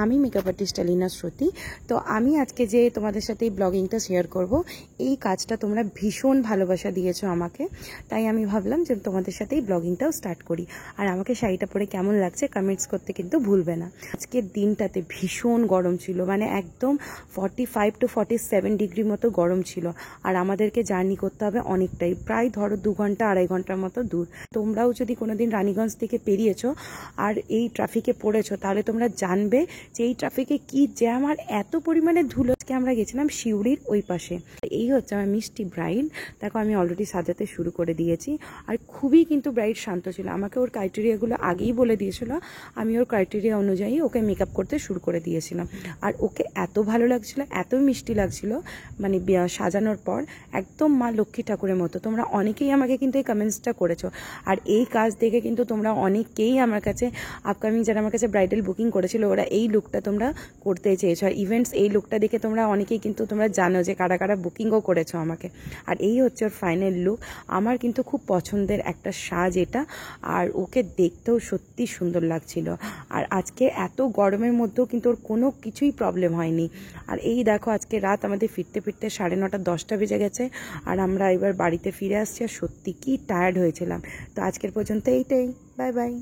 আমি makeup artist Alina শ্রুতি। তো আমি আজকে যে তোমাদের সাথে এই ব্লগিংটা শেয়ার করব, এই কাজটা তোমরা ভীষণ ভালোবাসা দিয়েছো আমাকে, তাই আমি ভাবলাম যে তোমাদের সাথে এই ব্লগিংটাও স্টার্ট করি। আর আমাকে শাড়িটা পরে কেমন লাগছে কমেন্টস করতে কিন্তু ভুলবে না। আজকের দিনটাতে ভীষণ গরম ছিল, মানে একদম 45 to 47 ডিগ্রি মতো গরম ছিল। আর আমাদেরকে জার্নি করতে হবে অনেকটাই, প্রায় ধরো 2 ঘন্টা 2.5 ঘন্টার মতো দূর। তোমরাও যদি কোনোদিন রানীগঞ্জ থেকে পেরিয়েছো আর এই ট্রাফিকে পড়েছো, তাহলে তোমরা জানবে যে এই ট্রাফিকে কি জ্যাম আর এত পরিমাণে ধুলো। আজকে আমরা গেছিলাম সিউড়ির ওই পাশে। এই হচ্ছে আমার মিষ্টি ব্রাইড, দেখো আমি অলরেডি সাজাতে শুরু করে দিয়েছি। আর খুবই কিন্তু ব্রাইড শান্ত ছিল, আমাকে ওর ক্রাইটেরিয়াগুলো আগেই বলে দিয়েছিল, আমি ওর ক্রাইটেরিয়া অনুযায়ী ওকে মেকআপ করতে শুরু করে দিয়েছিলাম। আর ওকে এত ভালো লাগছিল, এত মিষ্টি লাগছিল, মানে সাজানোর পর একদম মা লক্ষ্মী ঠাকুরের মতো। তোমরা অনেকেই আমাকে কিন্তু এই কমেন্টসটা করেছো, আর এই কাজ দেখে কিন্তু তোমরা অনেকেই আমার কাছে আপকামিং যারা আমার কাছে ব্রাইডাল বুকিং করেছিল, ওরা এই লুকটা তোমরা করতে চেয়েছো। আর ইভেন্টস এই লুকটা দেখে তোমরা অনেকেই কিন্তু তোমরা জানো যে কারা কারা বুকিংও করেছো আমাকে। আর এই হচ্ছে ওর ফাইনাল লুক। আমার কিন্তু খুব পছন্দের একটা সাজ এটা, আর ওকে দেখতেও সত্যি সুন্দর লাগছিল। আর আজকে এত গরমের মধ্যেও কিন্তু ওর কোনো কিছুই প্রবলেম হয়নি। আর এই দেখো আজকে রাত আমাদের ফিরতে ফিরতে 9:30 10টা বেজে গেছে, আর আমরা এবার বাড়িতে ফিরে আসছি। আর সত্যি কি টায়ার্ড হয়েছিলাম। তো আজকের পর্যন্ত এইটাই, বাই বাই।